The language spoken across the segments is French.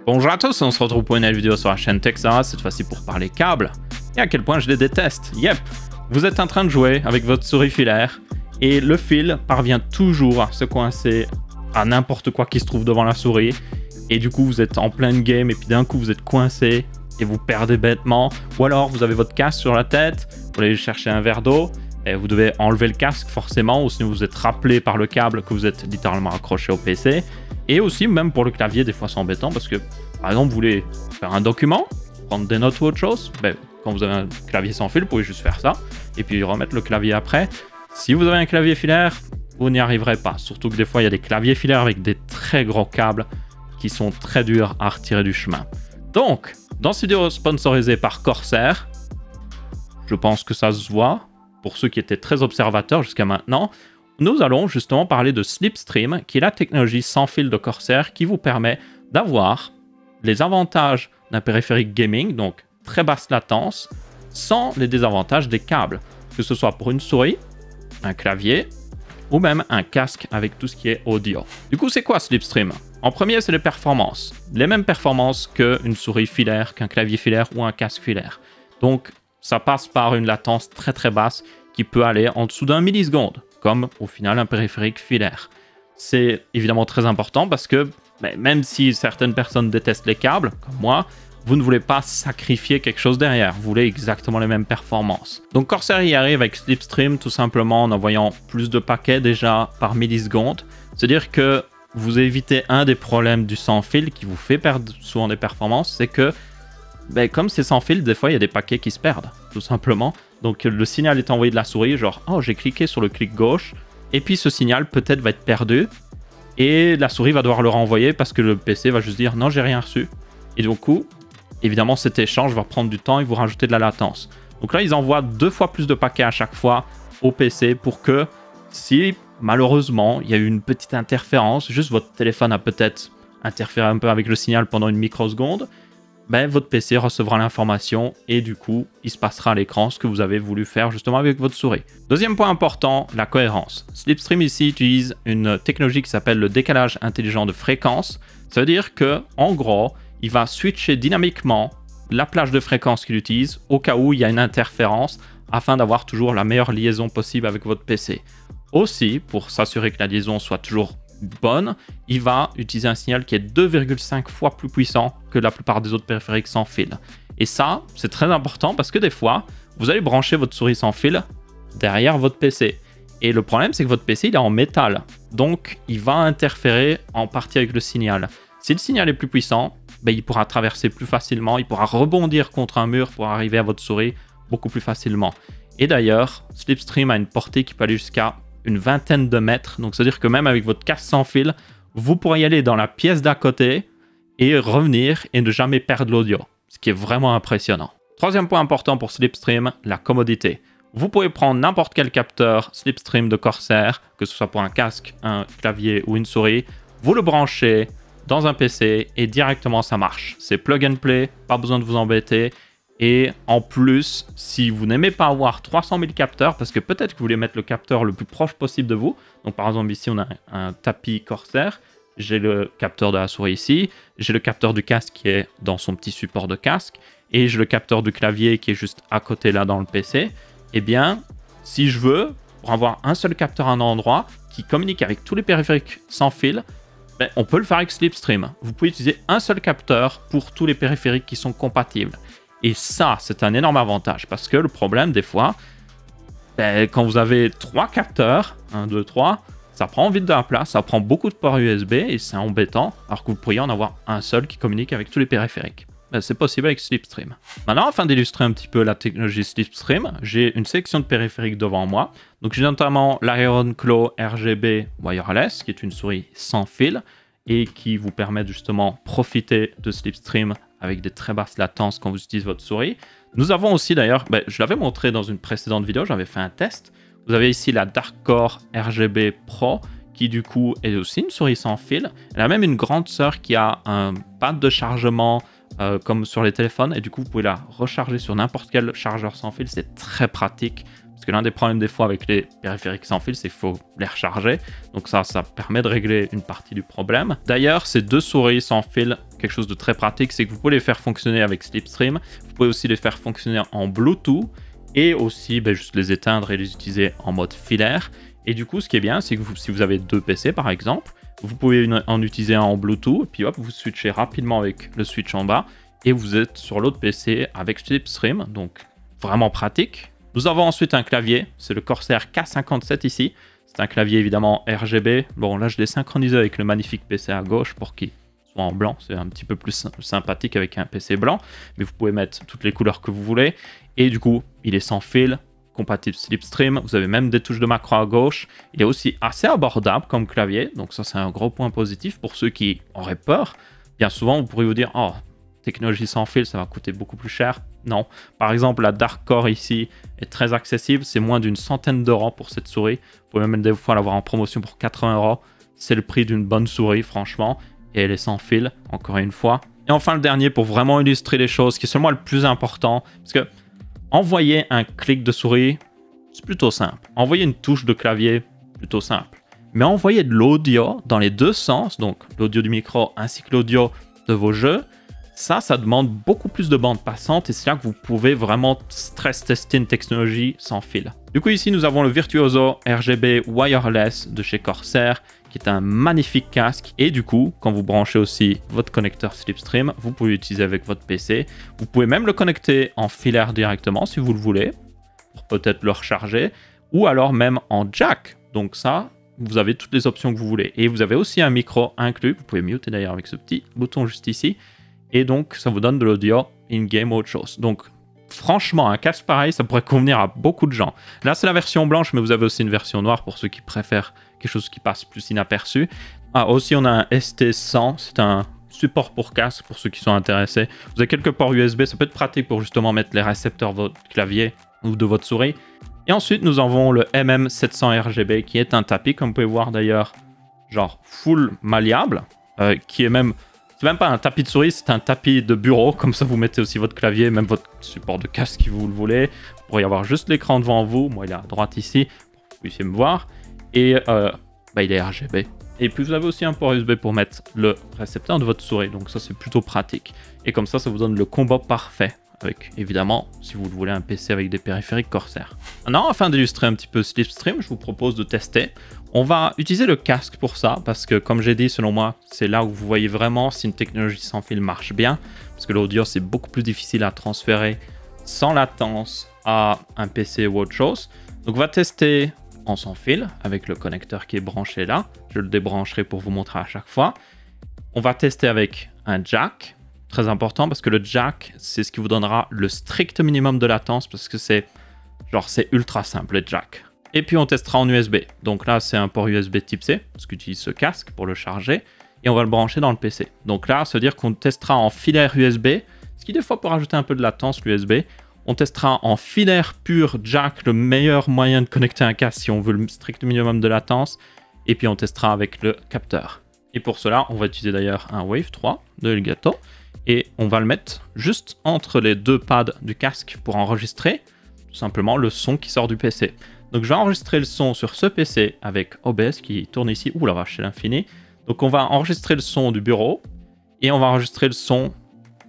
Bonjour à tous, on se retrouve pour une nouvelle vidéo sur la chaîne Texas, cette fois-ci pour parler câbles et à quel point je les déteste. Yep, vous êtes en train de jouer avec votre souris filaire et le fil parvient toujours à se coincer à n'importe quoi qui se trouve devant la souris et du coup vous êtes en plein game et puis d'un coup vous êtes coincé et vous perdez bêtement, ou alors vous avez votre casque sur la tête, vous allez chercher un verre d'eau et vous devez enlever le casque forcément, ou sinon vous êtes rappelé par le câble que vous êtes littéralement accroché au PC. Et aussi, même pour le clavier, des fois c'est embêtant parce que, par exemple, vous voulez faire un document, prendre des notes ou autre chose, ben, quand vous avez un clavier sans fil, vous pouvez juste faire ça, et puis remettre le clavier après. Si vous avez un clavier filaire, vous n'y arriverez pas. Surtout que des fois, il y a des claviers filaires avec des très gros câbles qui sont très durs à retirer du chemin. Donc, dans cette vidéo sponsorisée par Corsair, je pense que ça se voit, pour ceux qui étaient très observateurs jusqu'à maintenant, nous allons justement parler de Slipstream, qui est la technologie sans fil de Corsair qui vous permet d'avoir les avantages d'un périphérique gaming, donc très basse latence, sans les désavantages des câbles, que ce soit pour une souris, un clavier ou même un casque avec tout ce qui est audio. Du coup, c'est quoi Slipstream? En premier, c'est les performances. Les mêmes performances qu'une souris filaire, qu'un clavier filaire ou un casque filaire. Donc, ça passe par une latence très très basse qui peut aller en dessous d'un milliseconde, comme au final un périphérique filaire. C'est évidemment très important parce que même si certaines personnes détestent les câbles, comme moi, vous ne voulez pas sacrifier quelque chose derrière, vous voulez exactement les mêmes performances. Donc Corsair y arrive avec Slipstream tout simplement en envoyant plus de paquets déjà par milliseconde. C'est-à-dire que vous évitez un des problèmes du sans fil qui vous fait perdre souvent des performances, c'est que comme c'est sans fil, des fois il y a des paquets qui se perdent, tout simplement. Donc le signal est envoyé de la souris, genre « Oh, j'ai cliqué sur le clic gauche », et puis ce signal peut-être va être perdu, et la souris va devoir le renvoyer parce que le PC va juste dire « Non, j'ai rien reçu ». Et du coup, évidemment, cet échange va prendre du temps et vous rajouter de la latence. Donc là, ils envoient 2 fois plus de paquets à chaque fois au PC pour que, si malheureusement, il y a eu une petite interférence, juste votre téléphone a peut-être interféré un peu avec le signal pendant une microseconde, votre PC recevra l'information et du coup, il se passera à l'écran ce que vous avez voulu faire justement avec votre souris. Deuxième point important, la cohérence. Slipstream ici utilise une technologie qui s'appelle le décalage intelligent de fréquence. Ça veut dire que, en gros, il va switcher dynamiquement la plage de fréquence qu'il utilise au cas où il y a une interférence afin d'avoir toujours la meilleure liaison possible avec votre PC. Aussi, pour s'assurer que la liaison soit toujours bonne, il va utiliser un signal qui est 2,5 fois plus puissant que la plupart des autres périphériques sans fil. Et ça, c'est très important parce que des fois, vous allez brancher votre souris sans fil derrière votre PC. Et le problème, c'est que votre PC, il est en métal. Donc, il va interférer en partie avec le signal. Si le signal est plus puissant, il pourra traverser plus facilement, il pourra rebondir contre un mur pour arriver à votre souris beaucoup plus facilement. Et d'ailleurs, Slipstream a une portée qui peut aller jusqu'à une vingtaine de mètres, donc c'est-à-dire que même avec votre casque sans fil, vous pourrez y aller dans la pièce d'à côté et revenir et ne jamais perdre l'audio, ce qui est vraiment impressionnant. Troisième point important pour Slipstream, la commodité. Vous pouvez prendre n'importe quel capteur Slipstream de Corsair, que ce soit pour un casque, un clavier ou une souris, vous le branchez dans un PC et directement ça marche. C'est plug and play, pas besoin de vous embêter. Et en plus, si vous n'aimez pas avoir 300 000 capteurs, parce que peut-être que vous voulez mettre le capteur le plus proche possible de vous, donc par exemple ici on a un tapis Corsair, j'ai le capteur de la souris ici, j'ai le capteur du casque qui est dans son petit support de casque, et j'ai le capteur du clavier qui est juste à côté là dans le PC, eh bien, si je veux, pour avoir un seul capteur à un endroit, qui communique avec tous les périphériques sans fil, on peut le faire avec Slipstream. Vous pouvez utiliser un seul capteur pour tous les périphériques qui sont compatibles. Et ça, c'est un énorme avantage parce que le problème, des fois, quand vous avez 3 capteurs, 1, 2, 3, ça prend vite de la place, ça prend beaucoup de ports USB et c'est embêtant, alors que vous pourriez en avoir un seul qui communique avec tous les périphériques. C'est possible avec Slipstream. Maintenant, afin d'illustrer un petit peu la technologie Slipstream, j'ai une sélection de périphériques devant moi. Donc, j'ai notamment l'Ironclaw RGB Wireless, qui est une souris sans fil et qui vous permet justement profiter de Slipstream avec des très basses latences quand vous utilisez votre souris. Nous avons aussi d'ailleurs, je l'avais montré dans une précédente vidéo, j'avais fait un test. Vous avez ici la Darkcore RGB Pro, qui du coup est aussi une souris sans fil. Elle a même une grande sœur qui a un pad de chargement comme sur les téléphones, et du coup vous pouvez la recharger sur n'importe quel chargeur sans fil, c'est très pratique. Parce que l'un des problèmes des fois avec les périphériques sans fil, c'est qu'il faut les recharger. Donc ça permet de régler une partie du problème. D'ailleurs, ces deux souris sans fil, quelque chose de très pratique, c'est que vous pouvez les faire fonctionner avec Slipstream. Vous pouvez aussi les faire fonctionner en Bluetooth et aussi juste les éteindre et les utiliser en mode filaire. Et du coup, ce qui est bien, c'est que si vous avez deux PC par exemple, vous pouvez en utiliser un en Bluetooth, et puis hop, vous switchez rapidement avec le switch en bas, et vous êtes sur l'autre PC avec Slipstream, donc vraiment pratique. Nous avons ensuite un clavier, c'est le Corsair K57 ici. C'est un clavier évidemment RGB. Bon, là je l'ai synchronisé avec le magnifique PC à gauche pour qu'il soit en blanc. C'est un petit peu plus sympathique avec un PC blanc, mais vous pouvez mettre toutes les couleurs que vous voulez. Et du coup, il est sans fil, compatible Slipstream. Vous avez même des touches de macro à gauche. Il est aussi assez abordable comme clavier, donc ça c'est un gros point positif pour ceux qui auraient peur. Bien souvent, vous pourriez vous dire, oh, technologie sans fil, ça va coûter beaucoup plus cher. Non. Par exemple, la Dark Core ici est très accessible. C'est moins d'une centaine d'euros pour cette souris. Vous pouvez même des fois l'avoir en promotion pour 80 euros. C'est le prix d'une bonne souris, franchement. Et elle est sans fil, encore une fois. Et enfin, le dernier, pour vraiment illustrer les choses, qui est seulement le plus important. Parce que envoyer un clic de souris, c'est plutôt simple. Envoyer une touche de clavier, plutôt simple. Mais envoyer de l'audio dans les deux sens, donc l'audio du micro ainsi que l'audio de vos jeux, ça demande beaucoup plus de bande passante et c'est là que vous pouvez vraiment stress tester une technologie sans fil. Du coup, ici, nous avons le Virtuoso RGB Wireless de chez Corsair, qui est un magnifique casque. Et du coup, quand vous branchez aussi votre connecteur Slipstream, vous pouvez l'utiliser avec votre PC. Vous pouvez même le connecter en filaire directement si vous le voulez, pour peut-être le recharger, ou alors même en jack. Donc ça, vous avez toutes les options que vous voulez. Et vous avez aussi un micro inclus. Vous pouvez muter d'ailleurs avec ce petit bouton juste ici. Et donc, ça vous donne de l'audio in-game ou autre chose. Donc, franchement, un casque pareil, ça pourrait convenir à beaucoup de gens. Là, c'est la version blanche, mais vous avez aussi une version noire pour ceux qui préfèrent quelque chose qui passe plus inaperçu. Ah, aussi, on a un ST100. C'est un support pour casque, pour ceux qui sont intéressés. Vous avez quelques ports USB. Ça peut être pratique pour justement mettre les récepteurs de votre clavier ou de votre souris. Et ensuite, nous avons le MM700 RGB, qui est un tapis, comme vous pouvez voir d'ailleurs, genre full malléable, qui est même... C'est même pas un tapis de souris, c'est un tapis de bureau. Comme ça, vous mettez aussi votre clavier, même votre support de casque si vous le voulez. Vous pourriez avoir juste l'écran devant vous. Moi, il est à droite ici, pour que vous puissiez me voir. Et il est RGB. Et puis, vous avez aussi un port USB pour mettre le récepteur de votre souris. Donc ça, c'est plutôt pratique. Et comme ça vous donne le combo parfait. Avec, évidemment, si vous le voulez, un PC avec des périphériques Corsair. Maintenant, afin d'illustrer un petit peu Slipstream, je vous propose de tester. On va utiliser le casque pour ça, parce que comme j'ai dit, selon moi, c'est là où vous voyez vraiment si une technologie sans fil marche bien, parce que l'audio, c'est beaucoup plus difficile à transférer sans latence à un PC ou autre chose. Donc on va tester en sans fil, avec le connecteur qui est branché là. Je le débrancherai pour vous montrer à chaque fois. On va tester avec un jack, très important, parce que le jack, c'est ce qui vous donnera le strict minimum de latence, parce que c'est ultra simple, le jack. Et puis on testera en USB. Donc là, c'est un port USB type C, parce qu'on utilise ce casque pour le charger. Et on va le brancher dans le PC. Donc là, ça veut dire qu'on testera en filaire USB, ce qui des fois peut rajouter un peu de latence, l'USB. On testera en filaire pur jack, le meilleur moyen de connecter un casque si on veut le strict minimum de latence. Et puis on testera avec le capteur. Et pour cela, on va utiliser d'ailleurs un Wave 3 de Elgato. Et on va le mettre juste entre les deux pads du casque pour enregistrer tout simplement le son qui sort du PC. Donc je vais enregistrer le son sur ce PC avec OBS qui tourne ici. Ouh la vache, c'est l'infini. Donc on va enregistrer le son du bureau et on va enregistrer le son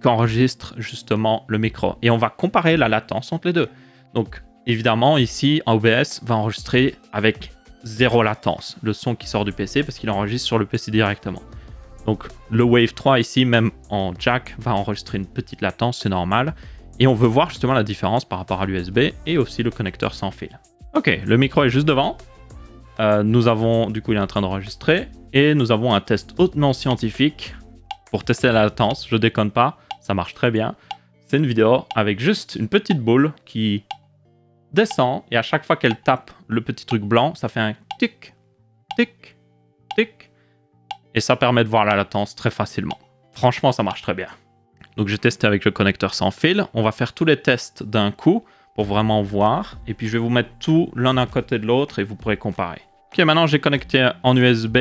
qu'enregistre justement le micro. Et on va comparer la latence entre les deux. Donc évidemment ici OBS va enregistrer avec zéro latence le son qui sort du PC parce qu'il enregistre sur le PC directement. Donc le Wave 3 ici, même en jack, va enregistrer une petite latence, c'est normal. Et on veut voir justement la différence par rapport à l'USB et aussi le connecteur sans fil. Ok, le micro est juste devant. Nous avons, du coup, il est en train d'enregistrer. Et nous avons un test hautement scientifique pour tester la latence. Je déconne pas, ça marche très bien. C'est une vidéo avec juste une petite boule qui descend. Et à chaque fois qu'elle tape le petit truc blanc, ça fait un tic, tic, tic. Et ça permet de voir la latence très facilement. Franchement, ça marche très bien. Donc j'ai testé avec le connecteur sans fil. On va faire tous les tests d'un coup pour vraiment voir. Et puis je vais vous mettre tout l'un à côté de l'autre et vous pourrez comparer. Ok, maintenant j'ai connecté en USB.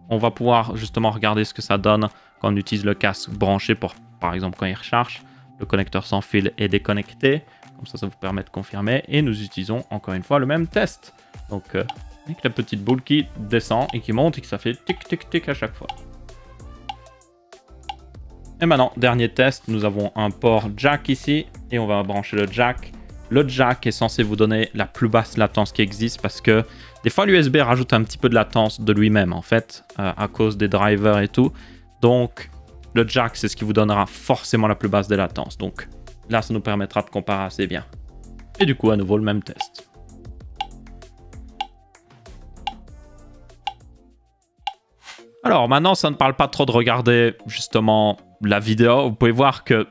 On va pouvoir justement regarder ce que ça donne quand on utilise le casque branché pour, par exemple, quand il recharge. Le connecteur sans fil est déconnecté. Comme ça vous permet de confirmer. Et nous utilisons encore une fois le même test. Donc, avec la petite boule qui descend et qui monte et que ça fait tic tic tic à chaque fois. Et maintenant, dernier test, nous avons un port jack ici et on va brancher le jack. Le jack est censé vous donner la plus basse latence qui existe parce que des fois l'USB rajoute un petit peu de latence de lui-même en fait à cause des drivers et tout. Donc le jack c'est ce qui vous donnera forcément la plus basse des latences. Donc là ça nous permettra de comparer assez bien. Et du coup à nouveau le même test. Alors maintenant ça ne parle pas trop de regarder justement la vidéo. Vous pouvez voir que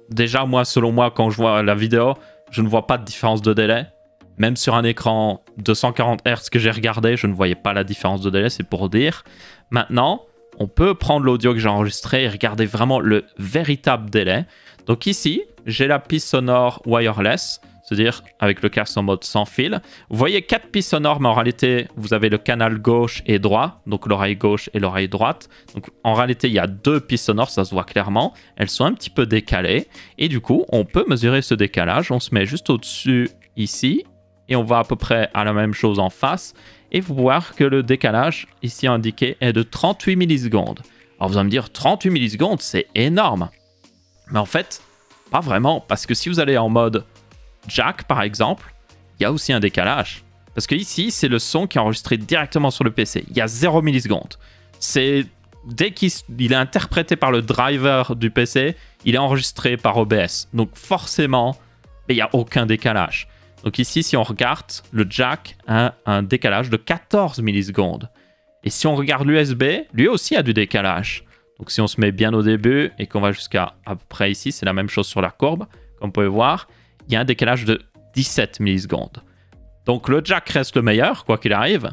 déjà moi selon moi quand je vois la vidéo je ne vois pas de différence de délai. Même sur un écran 240 Hz que j'ai regardé, je ne voyais pas la différence de délai, c'est pour dire. Maintenant, on peut prendre l'audio que j'ai enregistré et regarder vraiment le véritable délai. Donc ici, j'ai la piste sonore wireless, c'est-à-dire avec le casque en mode sans fil. Vous voyez 4 pistes sonores, mais en réalité, vous avez le canal gauche et droit, donc l'oreille gauche et l'oreille droite. Donc en réalité, il y a 2 pistes sonores, ça se voit clairement. Elles sont un petit peu décalées. Et du coup, on peut mesurer ce décalage. On se met juste au-dessus ici. Et on va à peu près à la même chose en face. Et vous pouvez voir que le décalage, ici indiqué, est de 38 millisecondes. Alors vous allez me dire, 38 millisecondes, c'est énorme. Mais en fait, pas vraiment. Parce que si vous allez en mode jack, par exemple, il y a aussi un décalage. Parce que ici, c'est le son qui est enregistré directement sur le PC. Il y a 0 millisecondes. C'est dès qu'il est interprété par le driver du PC, il est enregistré par OBS. Donc forcément, il n'y a aucun décalage. Donc ici, si on regarde, le jack a un décalage de 14 millisecondes. Et si on regarde l'USB, lui aussi a du décalage. Donc si on se met bien au début et qu'on va jusqu'à à peu près ici, c'est la même chose sur la courbe. Comme vous pouvez voir, il y a un décalage de 17 millisecondes. Donc le jack reste le meilleur, quoi qu'il arrive.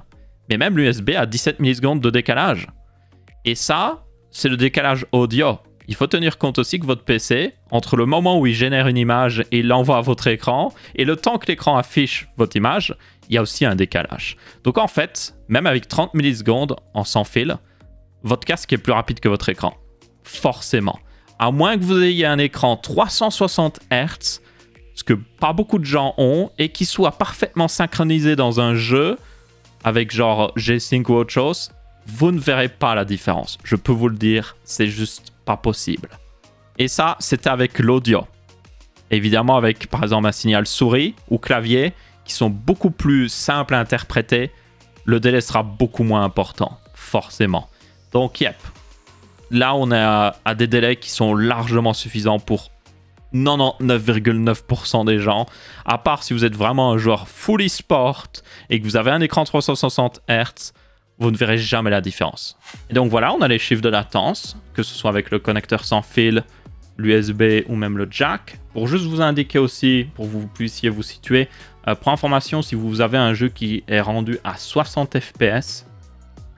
Mais même l'USB a 17 millisecondes de décalage. Et ça, c'est le décalage audio. Il faut tenir compte aussi que votre PC, entre le moment où il génère une image et il l'envoie à votre écran, et le temps que l'écran affiche votre image, il y a aussi un décalage. Donc en fait, même avec 30 millisecondes en sans fil, votre casque est plus rapide que votre écran. Forcément. À moins que vous ayez un écran 360 Hz, ce que pas beaucoup de gens ont, et qui soit parfaitement synchronisé dans un jeu, avec genre G-Sync ou autre chose, vous ne verrez pas la différence. Je peux vous le dire, c'est juste pas possible. Et ça, c'était avec l'audio. Évidemment, avec par exemple un signal souris ou clavier, qui sont beaucoup plus simples à interpréter, le délai sera beaucoup moins important, forcément. Donc, yep. Là, on est à des délais qui sont largement suffisants pour 99,9% des gens. À part si vous êtes vraiment un joueur fully sport et que vous avez un écran 360 Hz, vous ne verrez jamais la différence. Et donc voilà, on a les chiffres de latence, que ce soit avec le connecteur sans fil, l'USB ou même le jack. Pour juste vous indiquer aussi, pour que vous puissiez vous situer, pour information, si vous avez un jeu qui est rendu à 60 fps,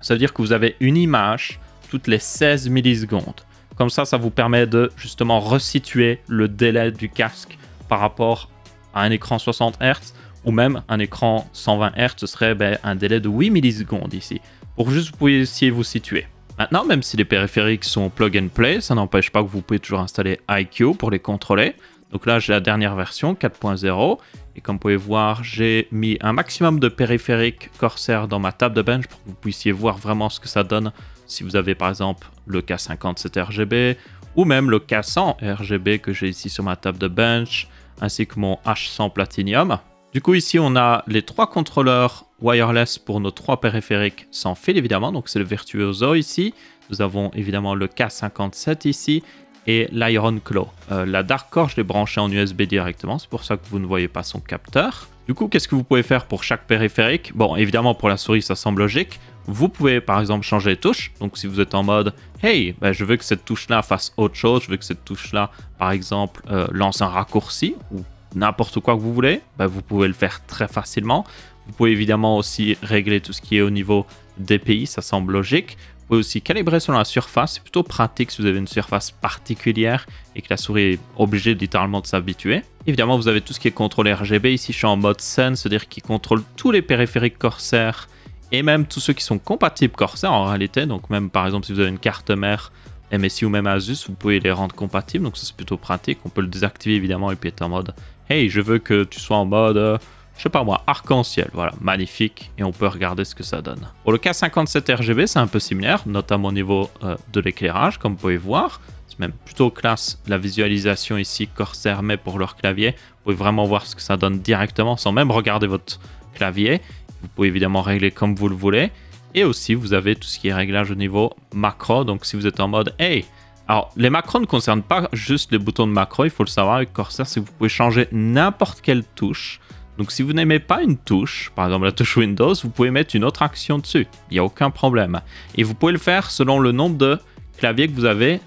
ça veut dire que vous avez une image toutes les 16 millisecondes. Comme ça, ça vous permet de justement resituer le délai du casque par rapport à un écran 60 Hz ou même un écran 120 Hz, ce serait un délai de 8 millisecondes ici, pour juste vous puissiez vous situer. Maintenant, même si les périphériques sont plug and play, ça n'empêche pas que vous pouvez toujours installer iCue pour les contrôler. Donc là, j'ai la dernière version 4.0 et comme vous pouvez voir, j'ai mis un maximum de périphériques Corsair dans ma table de bench pour que vous puissiez voir vraiment ce que ça donne si vous avez par exemple le K57 RGB ou même le K100 RGB que j'ai ici sur ma table de bench, ainsi que mon H100 Platinum. Du coup, ici, on a les 3 contrôleurs wireless pour nos 3 périphériques sans fil, évidemment. Donc, c'est le Virtuoso ici. Nous avons évidemment le K57 ici et l'Iron Claw. La Dark Core, je l'ai branché en USB directement. C'est pour ça que vous ne voyez pas son capteur. Du coup, qu'est-ce que vous pouvez faire pour chaque périphérique? Bon, évidemment, pour la souris, ça semble logique. Vous pouvez, par exemple, changer les touches. Donc, si vous êtes en mode « Hey, je veux que cette touche-là fasse autre chose. Je veux que cette touche-là, par exemple, lance un raccourci ou n'importe quoi que vous voulez, vous pouvez le faire très facilement. Vous pouvez évidemment aussi régler tout ce qui est au niveau DPI, ça semble logique. Vous pouvez aussi calibrer selon la surface, c'est plutôt pratique si vous avez une surface particulière et que la souris est obligée littéralement de s'habituer. Évidemment, vous avez tout ce qui est contrôle RGB. Ici, je suis en mode Sen, c'est-à-dire qu'il contrôle tous les périphériques Corsair et même tous ceux qui sont compatibles Corsair en réalité. Donc même par exemple, si vous avez une carte mère MSI ou même Asus, vous pouvez les rendre compatibles, donc ça c'est plutôt pratique. On peut le désactiver évidemment et puis être en mode hey, je veux que tu sois en mode, je sais pas moi, arc-en-ciel. Voilà, magnifique, et on peut regarder ce que ça donne. Pour le K57 RGB, c'est un peu similaire, notamment au niveau de l'éclairage, comme vous pouvez voir. C'est même plutôt classe la visualisation ici Corsair met pour leur clavier. Vous pouvez vraiment voir ce que ça donne directement sans même regarder votre clavier. Vous pouvez évidemment régler comme vous le voulez. Et aussi, vous avez tout ce qui est réglage au niveau macro. Donc, si vous êtes en mode hey, alors les macros ne concernent pas juste les boutons de macro. Il faut le savoir avec Corsair, c'est que vous pouvez changer n'importe quelle touche. Donc, si vous n'aimez pas une touche, par exemple la touche Windows, vous pouvez mettre une autre action dessus. Il n'y a aucun problème. Et vous pouvez le faire selon le nombre de claviers que vous avez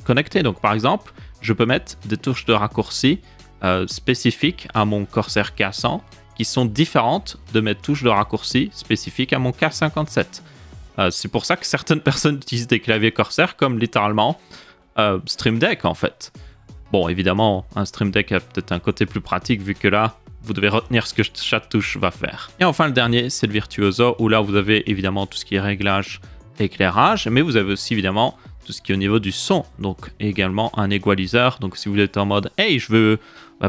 connectés. Donc, par exemple, je peux mettre des touches de raccourci spécifiques à mon Corsair K100 qui sont différentes de mes touches de raccourci spécifiques à mon K57. C'est pour ça que certaines personnes utilisent des claviers Corsair comme littéralement Stream Deck en fait. Bon, évidemment, un Stream Deck a peut-être un côté plus pratique vu que là, vous devez retenir ce que chaque touche va faire. Et enfin, le dernier, c'est le Virtuoso où là, vous avez évidemment tout ce qui est réglage, éclairage, mais vous avez aussi évidemment tout ce qui est au niveau du son, donc également un égaliseur. Donc si vous êtes en mode hey, je veux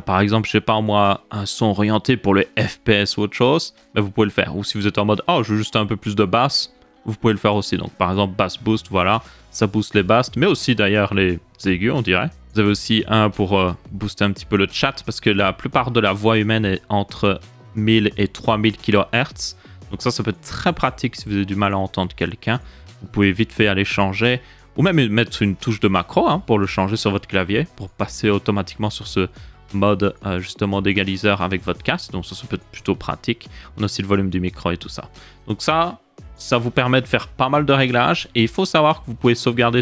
par exemple, je sais pas moi, un son orienté pour le FPS ou autre chose, vous pouvez le faire. Ou si vous êtes en mode oh, je veux juste un peu plus de basse, vous pouvez le faire aussi. Donc par exemple bass boost, voilà, ça booste les basses, mais aussi d'ailleurs les aigus, on dirait. Vous avez aussi un pour booster un petit peu le chat, parce que la plupart de la voix humaine est entre 1000 et 3000 kHz. Donc ça peut être très pratique si vous avez du mal à entendre quelqu'un. Vous pouvez vite fait aller changer, ou même mettre une touche de macro pour le changer sur votre clavier, pour passer automatiquement sur ce mode justement d'égaliseur avec votre casque. Donc ça peut être plutôt pratique. On a aussi le volume du micro et tout ça. Donc ça vous permet de faire pas mal de réglages, et il faut savoir que vous pouvez sauvegarder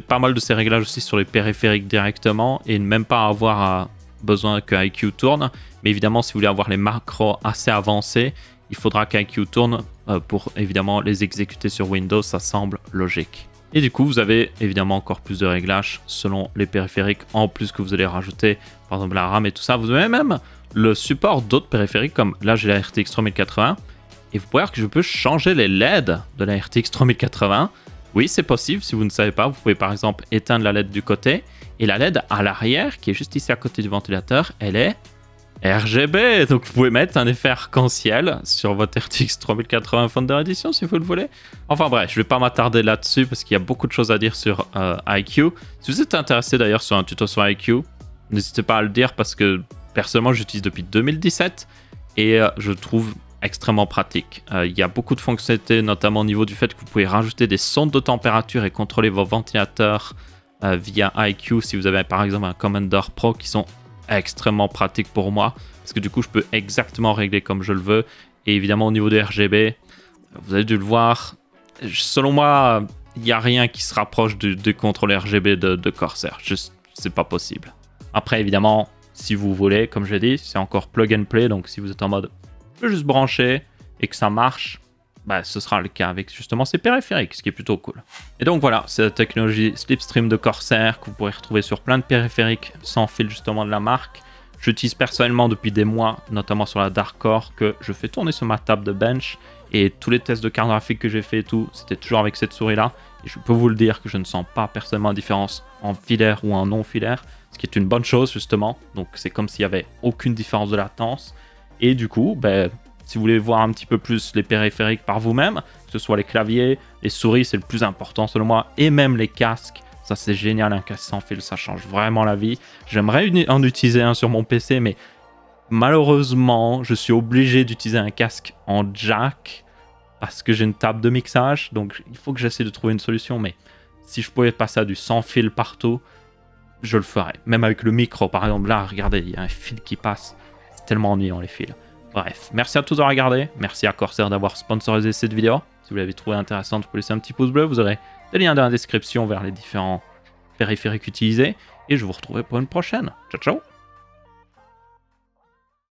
pas mal de ces réglages aussi sur les périphériques directement, et ne même pas avoir besoin que IQ tourne. Mais évidemment, si vous voulez avoir les macros assez avancés, il faudra qu'IQ tourne pour évidemment les exécuter sur Windows. Ça semble logique. Et du coup, vous avez évidemment encore plus de réglages selon les périphériques, en plus que vous allez rajouter par exemple la RAM et tout ça. Vous avez même le support d'autres périphériques, comme là j'ai la RTX 3080, et vous pouvez voir que je peux changer les LED de la RTX 3080. Oui, c'est possible. Si vous ne savez pas, vous pouvez par exemple éteindre la LED du côté, et la LED à l'arrière, qui est juste ici à côté du ventilateur, elle est RGB. Donc vous pouvez mettre un effet arc-en-ciel sur votre RTX 3080 Founder Edition si vous le voulez. Enfin bref, je ne vais pas m'attarder là-dessus parce qu'il y a beaucoup de choses à dire sur IQ. Si vous êtes intéressé d'ailleurs sur un tuto sur IQ, n'hésitez pas à le dire, parce que personnellement j'utilise depuis 2017 et je trouve extrêmement pratique. Il y a beaucoup de fonctionnalités, notamment au niveau du fait que vous pouvez rajouter des sondes de température et contrôler vos ventilateurs via IQ si vous avez par exemple un Commander Pro, qui sont extrêmement pratiques pour moi, parce que du coup je peux exactement régler comme je le veux. Et évidemment au niveau des RGB, vous avez dû le voir, selon moi il n'y a rien qui se rapproche du contrôle RGB de Corsair. Juste, c'est pas possible. Après évidemment, si vous voulez, comme je l'ai dit, c'est encore plug and play, donc si vous êtes en mode je peux juste brancher et que ça marche, ce sera le cas avec justement ces périphériques, ce qui est plutôt cool. Et donc voilà, c'est la technologie Slipstream de Corsair que vous pourrez retrouver sur plein de périphériques sans fil justement de la marque. J'utilise personnellement depuis des mois, notamment sur la Dark Core, que je fais tourner sur ma table de bench, et tous les tests de carte graphique que j'ai fait et tout, c'était toujours avec cette souris là, et je peux vous le dire que je ne sens pas personnellement la différence en filaire ou en non filaire, ce qui est une bonne chose justement. Donc c'est comme s'il n'y avait aucune différence de latence. Et du coup, si vous voulez voir un petit peu plus les périphériques par vous-même, que ce soit les claviers, les souris, c'est le plus important selon moi, et même les casques, ça c'est génial, un casque sans fil, ça change vraiment la vie. J'aimerais en utiliser un sur mon PC, mais malheureusement, je suis obligé d'utiliser un casque en jack, parce que j'ai une table de mixage, donc il faut que j'essaie de trouver une solution, mais si je pouvais passer à du sans fil partout, je le ferais. Même avec le micro, par exemple, là, regardez, il y a un fil qui passe. C'est tellement ennuyant les fils. Bref, merci à tous d'avoir regardé. Merci à Corsair d'avoir sponsorisé cette vidéo. Si vous l'avez trouvée intéressante, vous pouvez laisser un petit pouce bleu. Vous aurez des liens dans la description vers les différents périphériques utilisés. Et je vous retrouverai pour une prochaine. Ciao, ciao!